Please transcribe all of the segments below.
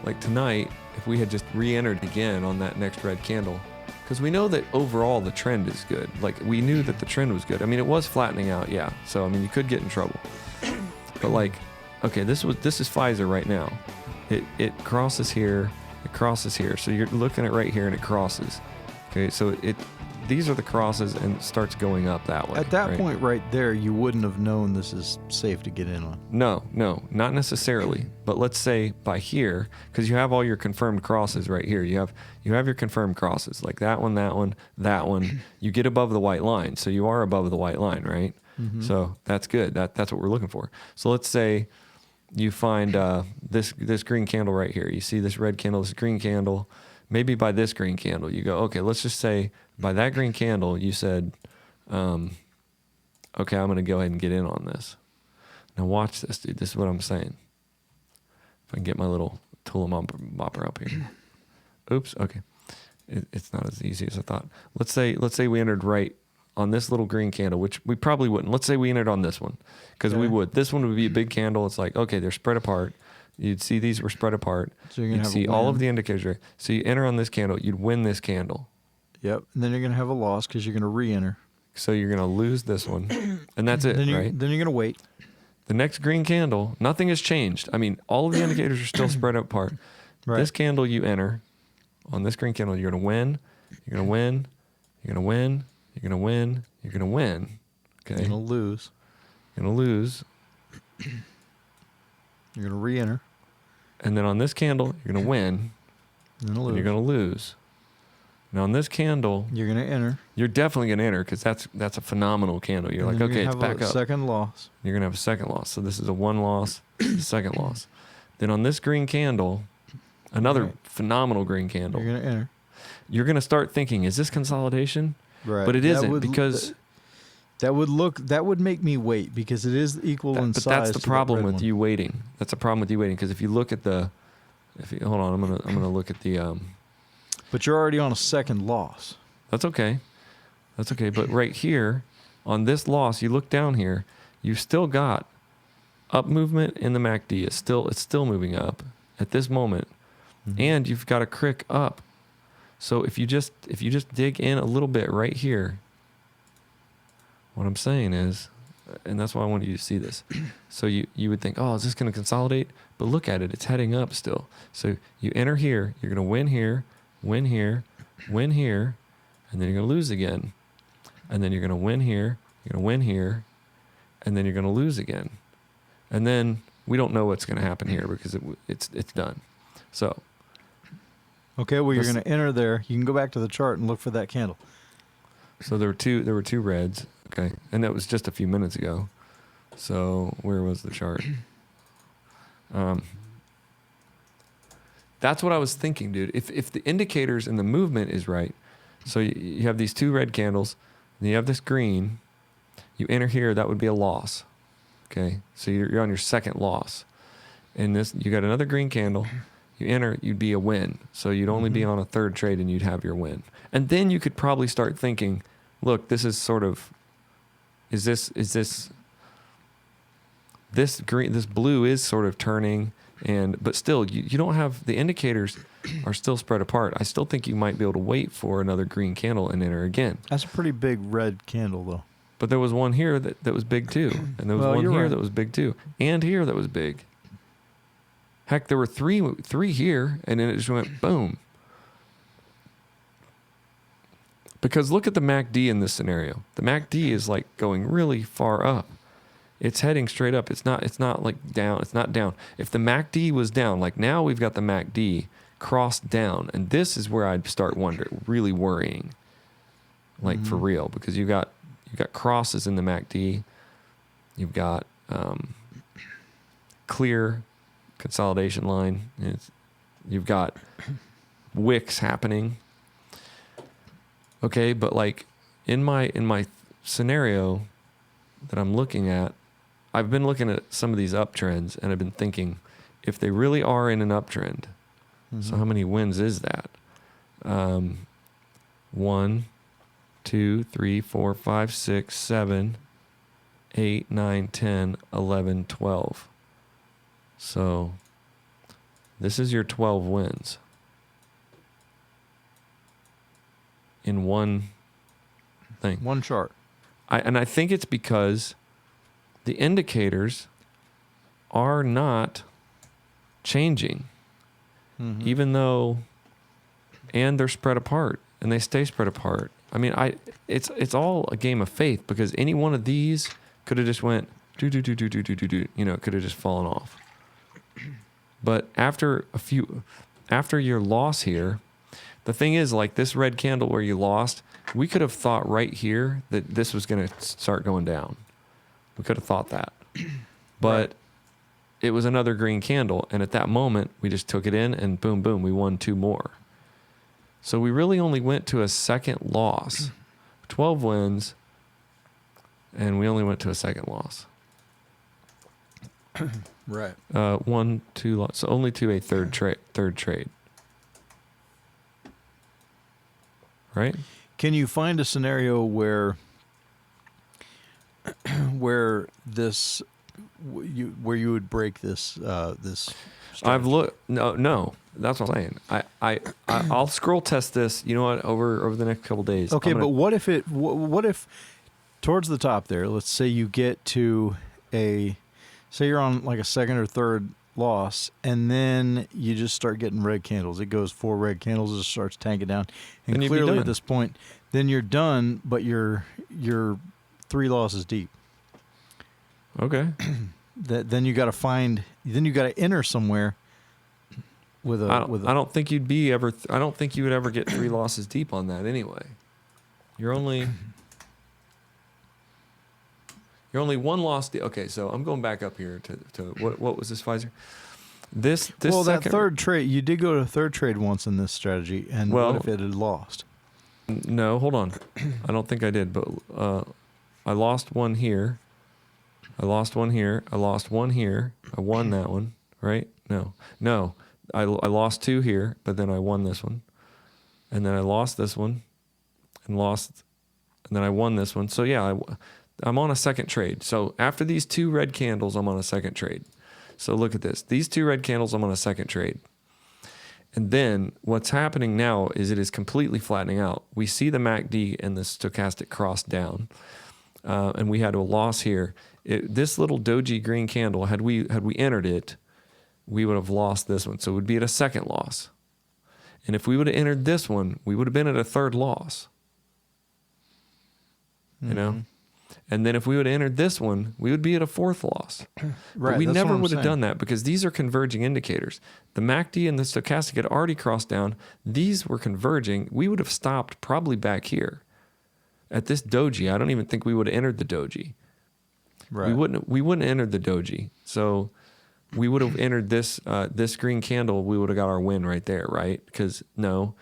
like tonight, if we had just re-entered again on that next red candle, because we know that overall the trend is good. Like we knew that the trend was good. I mean, it was flattening out, yeah. So I mean, you could get in trouble. But like, okay, this is Pfizer right now. It crosses here, it crosses here. So you're looking at right here, and it crosses. Okay, so these are the crosses, and it starts going up that way. At that point right there, you wouldn't have known this is safe to get in on. No, not necessarily. But let's say by here, because you have all your confirmed crosses right here. You have your confirmed crosses, like that one, that one, that one. You get above the white line, so you are above the white line, right? Mm-hmm. So that's good. That's what we're looking for. So let's say you find this green candle right here. You see this red candle, this green candle. Maybe by this green candle, you go, okay, let's just say by that green candle, you said, okay, I'm going to go ahead and get in on this. Now watch this, dude. This is what I'm saying. If I can get my little tool mopper up here. Oops, okay. It's not as easy as I thought. Let's say we entered right on this little green candle, which we probably wouldn't. Let's say we entered on this one, because we would. This one would be a big candle. It's like, okay, they're spread apart. You'd see these were spread apart. So you'd see all of the indicators. Right? So you enter on this candle, you'd win this candle. Yep. And then you're going to have a loss because you're going to re-enter. So you're going to lose this one. And that's it, right? Then you're going to wait. The next green candle, nothing has changed. I mean, all of the indicators are still spread apart. Right. This candle you enter, on this green candle, you're going to win. You're going to win. You're going to win. You're going to win. You're going to win. Okay. You're going to lose. You're going to lose. You're going to re-enter. And then on this candle, you're going to win. And you're going to lose. Now on this candle, you're going to enter. You're definitely going to enter, because that's a phenomenal candle. You're like, okay, it's back up. Second loss. You're going to have a second loss. So this is a one loss, second loss. Then on this green candle, another phenomenal green candle. You're going to enter. You're going to start thinking, is this consolidation? Right. But it isn't, because that would make me wait, because it is equal in size. But that's the problem with you waiting. That's the problem with you waiting, because if you look at hold on, I'm gonna look at the. But you're already on a second loss. That's okay. That's okay. But right here, on this loss, you look down here, you've still got up movement in the MACD. It's still moving up at this moment, and you've got a crick up. So if you just dig in a little bit right here, what I'm saying is, and that's why I wanted you to see this. So you would think, oh, is this going to consolidate? But look at it. It's heading up still. So you enter here. You're going to win here, win here, win here, and then you're going to lose again. And then you're going to win here, you're going to win here, and then you're going to lose again. And then we don't know what's going to happen here, because it's done. So. Okay, well, you're going to enter there. You can go back to the chart and look for that candle. So there were two reds. Okay, and that was just a few minutes ago. So where was the chart? That's what I was thinking, dude. If the indicators and the movement is right, so you have these two red candles, and you have this green, you enter here, that would be a loss. Okay, so you're on your second loss. And this, you got another green candle, you enter, you'd be a win. So you'd only be on a third trade, and you'd have your win. And then you could probably start thinking, look, this is sort of, this green, this blue is sort of turning, but still you don't have, the indicators are still spread apart. I still think you might be able to wait for another green candle and enter again. That's a pretty big red candle though. But there was one here that was big too, and there was one here that was big too, and here that was big. Heck, there were three here, and then it just went boom. Because look at the MACD in this scenario. The MACD is like going really far up. It's heading straight up. It's not like down. It's not down. If the MACD was down, like now we've got the MACD crossed down, and this is where I'd start really worrying, like for real, because you've got crosses in the MACD. You've got clear consolidation line. You've got wicks happening. Okay, but like in my scenario that I'm looking at, I've been looking at some of these uptrends, and I've been thinking, if they really are in an uptrend, so how many wins is that? 1, 2, 3, 4, 5, 6, 7, 8, 9, 10, 11, 12. So This is your 12 wins in one thing. One chart. I think it's because the indicators are not changing, even though, and they're spread apart, and they stay spread apart. I mean, it's all a game of faith, because any one of these could have just went do, it could have just fallen off. But after your loss here, the thing is, like this red candle where you lost, we could have thought right here that this was going to start going down. We could have thought that. But it was another green candle, and at that moment, we just took it in, and boom, boom, we won 2 more. So we really only went to a second loss. 12 wins, and we only went to a second loss. Right. 1, 2 loss. So only to a third trade. Right? Can you find a scenario where this where you would break this this strategy? I've looked. No, that's what I'm saying. I'll scroll test this. You know what? Over the next couple days. Okay, but what if towards the top there? Let's say you get to say you're on like a second or third loss, and then you just start getting red candles. It goes 4 red candles, it just starts tanking down, and Then you'd be clearly done. at this point, then you're done. But you're 3 losses deep. Okay. Then you got to find. Then you got to enter somewhere with a. I don't think you'd be ever. I don't think you would ever get 3 losses deep on that anyway. You're only 1 loss. Okay, so I'm going back up here to what was this, Pfizer? This well, that second, third trade, you did go to a third trade once in this strategy, and Well- what if it had lost? No, hold on. I don't think I did, but I lost one here. I lost one here. I lost one here. I won that one, right? No. I lost 2 here, but then I won this one, and then I lost this one, and then I won this one. So yeah, I'm on a second trade. So after these 2 red candles, I'm on a second trade. So look at this. These 2 red candles, I'm on a second trade. And then what's happening now is it is completely flattening out. We see the MACD and the stochastic cross down, and we had a loss here. This little doji green candle, had we entered it, we would have lost this one. So it would be at a second loss. And if we would have entered this one, we would have been at a third loss. You know? And then if we would have entered this one, we would be at a 4th loss. Right, But we that's never what I'm would have saying. done that, because these are converging indicators. The MACD and the stochastic had already crossed down. These were converging. We would have stopped probably back here. At this doji, I don't even think we would have entered the doji. Right. We wouldn't have entered the doji. So we would have entered this this green candle. We would have got our win right there, right? Because no,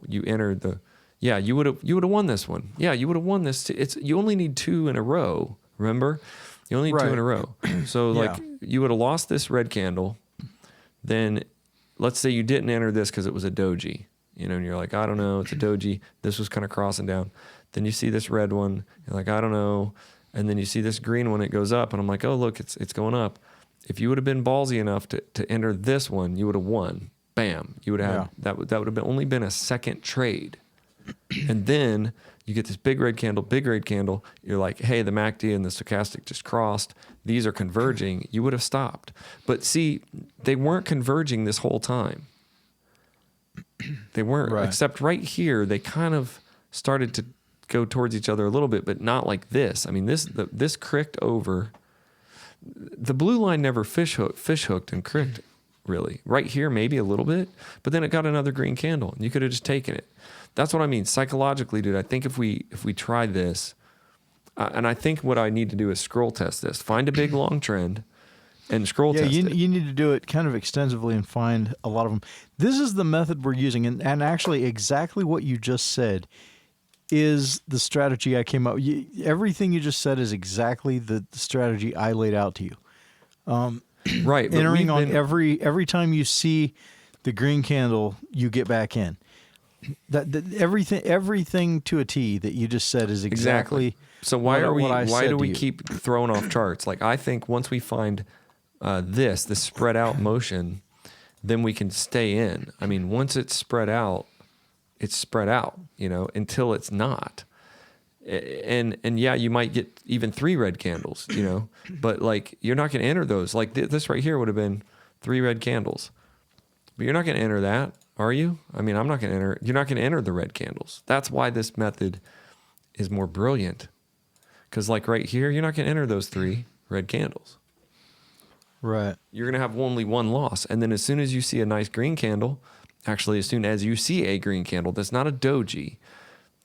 you entered the. Yeah, you would have won this one. Yeah, you would have won this. You only need 2 in a row. Remember, you only need 2 Right. in a row. So Yeah. like you would have lost this red candle. Then let's say you didn't enter this because it was a doji. And you're like, I don't know, it's a doji. This was kind of crossing down. Then you see this red one. You're like, I don't know. And then you see this green one. It goes up, and I'm like, oh look, it's going up. If you would have been ballsy enough to enter this one, you would have won. Bam, you would have had, that would have only been a second trade. And then you get this big red candle. You're like, hey, the MACD and the stochastic just crossed. These are converging. You would have stopped. But see, they weren't converging this whole time. They weren't, Right. except right here, they kind of started to go towards each other a little bit, but not like this. I mean, this cricked over. The blue line never fish hooked and cricked, really. Right here, maybe a little bit, but then it got another green candle, and you could have just taken it. That's what I mean. Psychologically, dude, I think if we try this, and I think what I need to do is scroll test this. Find a big long trend and scroll test it. you need to do it kind of extensively and find a lot of them. This is the method we're using, and actually exactly what you just said is the strategy I came up. Everything you just said is exactly the strategy I laid out to you. Right. But Entering on been- every time you see the green candle, you get back in. That everything to a T that you just said is exactly. So why what I said do to we you. keep throwing off charts? Like, I think once we find this spread out motion, then we can stay in. I mean, once it's spread out, until it's not. And yeah, you might get even 3 red candles, but like you're not going to enter those. Like this right here would have been 3 red candles, but you're not going to enter that, are you? I mean, I'm not going to enter. You're not going to enter the red candles. That's why this method is more brilliant, because like right here, you're not going to enter those 3 red candles. Right. You're going to have only 1 loss, and then as soon as you see a nice green candle, actually, as soon as you see a green candle that's not a doji,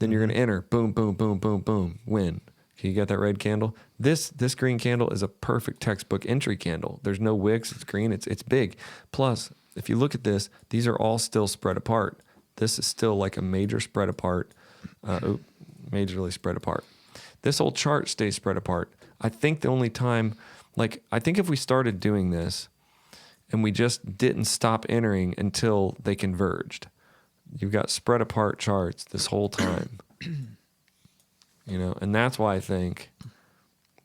then you're going to enter. Boom, boom, boom, boom, boom. Win. Okay, you got that red candle? This green candle is a perfect textbook entry candle. There's no wicks. It's green. It's big. Plus, if you look at this, these are all still spread apart. This is still like a major spread apart. Majorly spread apart. This whole chart stays spread apart. I think the only time, I think if we started doing this and we just didn't stop entering until they converged, you've got spread apart charts this whole time, and that's why I think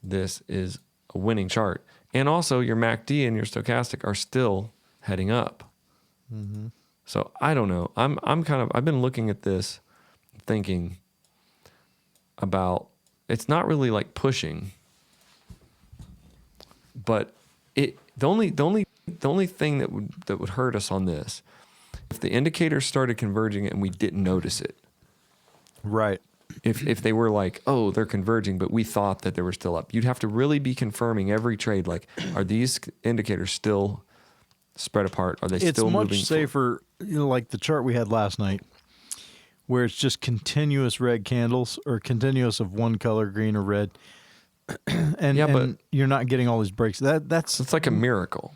this is a winning chart. And also your MACD and your stochastic are still heading up. Mm-hmm. So I don't know. I've been looking at this thinking about, it's not really like pushing, but the only thing that would hurt us on this, if the indicators started converging and we didn't notice it. Right. If they were like, oh, they're converging, but we thought that they were still up, you'd have to really be confirming every trade. Like, are these indicators still spread apart? Are they still moving? It's much safer, like the chart we had last night, where it's just continuous red candles or continuous of one color, green or red. and you're not getting all these breaks. It's like a miracle.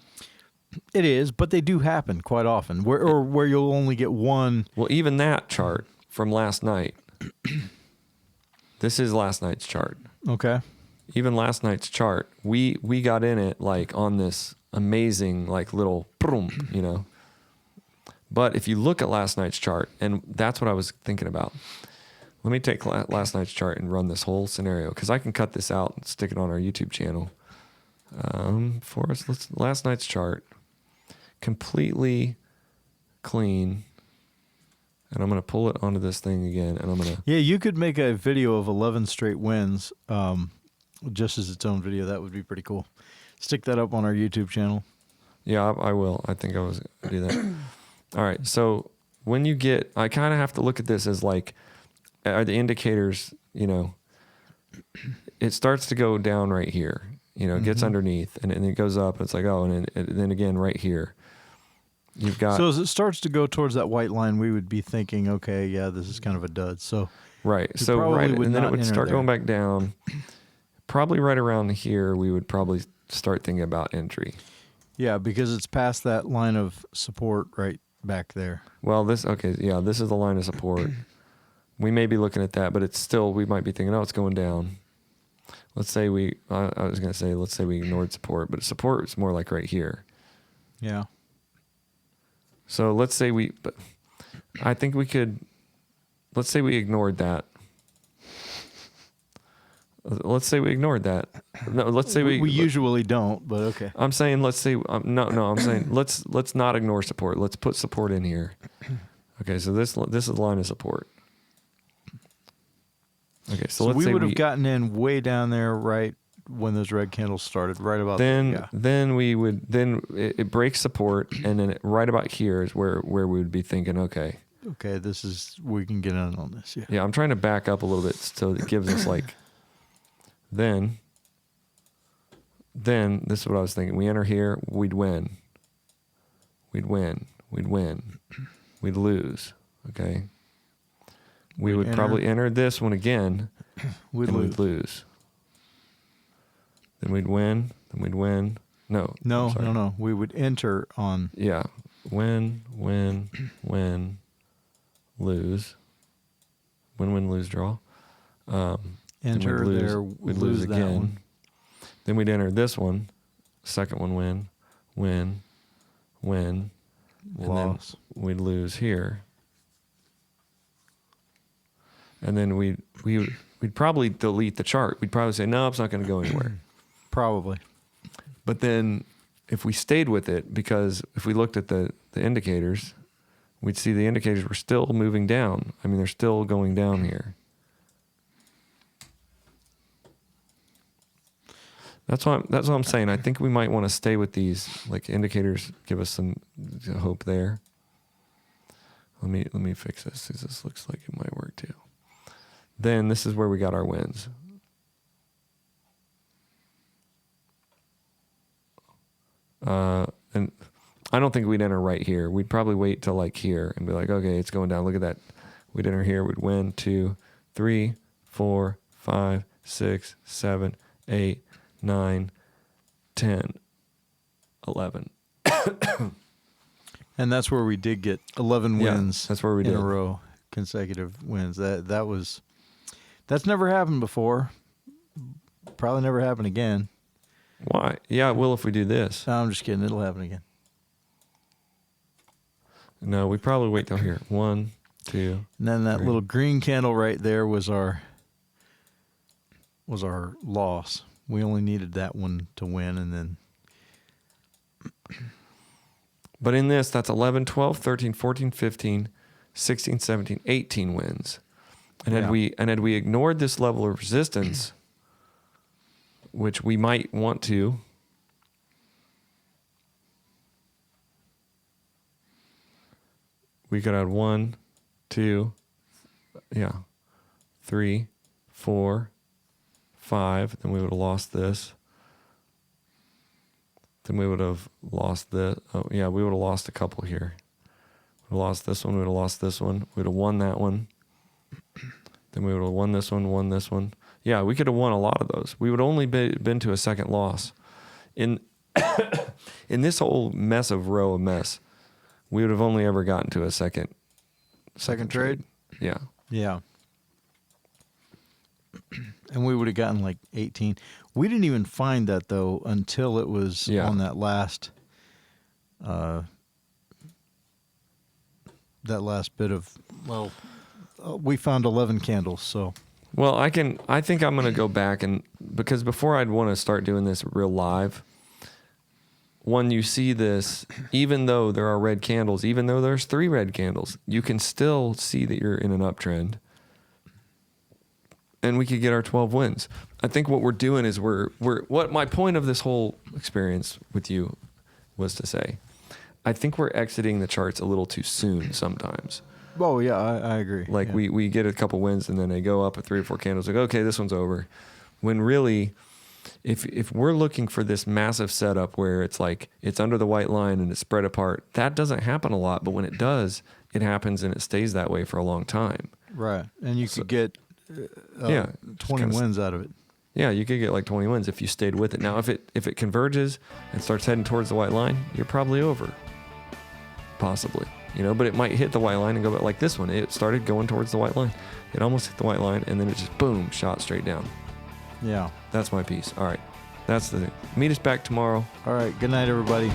It is, but they do happen quite often, where you'll only get one. Well, even that chart from last night. This is last night's chart. Okay. Even last night's chart, we got in it like on this amazing like little boom, But if you look at last night's chart, and that's what I was thinking about. Let me take last night's chart and run this whole scenario, because I can cut this out and stick it on our YouTube channel. For us, last night's chart, completely clean. And I'm going to pull it onto this thing again, and I'm going to... Yeah, you could make a video of 11 straight wins just as its own video. That would be pretty cool. Stick that up on our YouTube channel. Yeah, I will. I think I was going to do that. All right, so when you get... I kind of have to look at this as like, are the indicators, it starts to go down right here. It gets underneath, and it goes up. It's like, oh, and then again right here. You've got... So as it starts to go towards that white line, we would be thinking, okay, yeah, this is kind of a dud. So right. So right, and then it would start going back down. Probably right around here, we would probably start thinking about entry. Yeah, because it's past that line of support right back there. Well, this is the line of support. We may be looking at that, but it's still, we might be thinking, oh, it's going down. Let's say let's say we ignored support, but support is more like right here. Yeah. So let's say I think we could, let's say we ignored that. Let's say we ignored that. No, let's say we usually don't, but okay. I'm saying, let's say, I'm saying, let's not ignore support. Let's put support in here. Okay. So this is the line of support. Okay. So let's say we would have gotten in way down there, right when those red candles started, right about then we would, it breaks support, and then right about here is where we would be thinking, okay, we can get in on this. Yeah, I'm trying to back up a little bit so it gives us like, then this is what I was thinking. We enter here, we'd win, we'd lose. Okay, we would probably enter this one again, we'd lose. Then we'd win. No. We would enter on... Yeah. Win, lose. Win, lose, draw. Enter there, we'd lose again. That one. Then we'd enter this one. Second one, win. Loss. And then we'd lose here. And then we'd probably delete the chart. We'd probably say, no, it's not going to go anywhere. Probably. But then if we stayed with it, because if we looked at the indicators, we'd see the indicators were still moving down. I mean, they're still going down here. That's what I'm saying. I think we might want to stay with these, like, indicators give us some hope there. Let me fix this, because this looks like it might work too. Then this is where we got our wins. And I don't think we'd enter right here. We'd probably wait till like here and be like, okay, it's going down. Look at that. We'd enter here. We'd win 2, 3, 4, 5, 6, 7, 8, 9, 10, 11. And that's where we did get 11 wins. That's where we in did a row, consecutive wins. That's never happened before. Probably never happen again. Why? Yeah, it will if we do this. No, I'm just kidding. It'll happen again. No, we probably wait till here. 1, 2. And then that 3. little green candle right there was our loss. We only needed that one to win, and then. But in this, that's 11, 12, 13, 14, 15, 16, 17, 18 wins. And had we ignored this level of resistance, which we might want to, we could have 1, 2, 3, 4, 5. Then we would have lost this. Then we would have lost this. Oh, yeah, we would have lost a couple here. We would have lost this one. We would have lost this one. We would have won that one. Then we would have won this one. Yeah, we could have won a lot of those. We would only been to a second loss. In this whole mess of row of mess, we would have only ever gotten to a second trade? Yeah. Yeah. And we would have gotten like 18. We didn't even find that, though, until it was on that last bit of, we found 11 candles, so. Well, I think I'm going to go back, and because before I'd want to start doing this real live, when you see this, even though there are red candles, even though there's 3 red candles, you can still see that you're in an uptrend. And we could get our 12 wins. I think what we're doing is what my point of this whole experience with you was to say, I think we're exiting the charts a little too soon sometimes. Oh, yeah, I agree. Like we get a couple wins and then they go up at 3 or 4 candles. Like, okay, this one's over. When really, if we're looking for this massive setup where it's like it's under the white line and it's spread apart, that doesn't happen a lot. But when it does, it happens and it stays that way for a long time. Right. And you could get 20 wins out of it. Yeah, you could get like 20 wins if you stayed with it. Now, if it converges and starts heading towards the white line, you're probably over. Possibly. But it might hit the white line and go back like this one. It started going towards the white line. It almost hit the white line, and then it just, boom, shot straight down. Yeah. That's my piece. All right. That's the thing. Meet us back tomorrow. All right. Good night, everybody.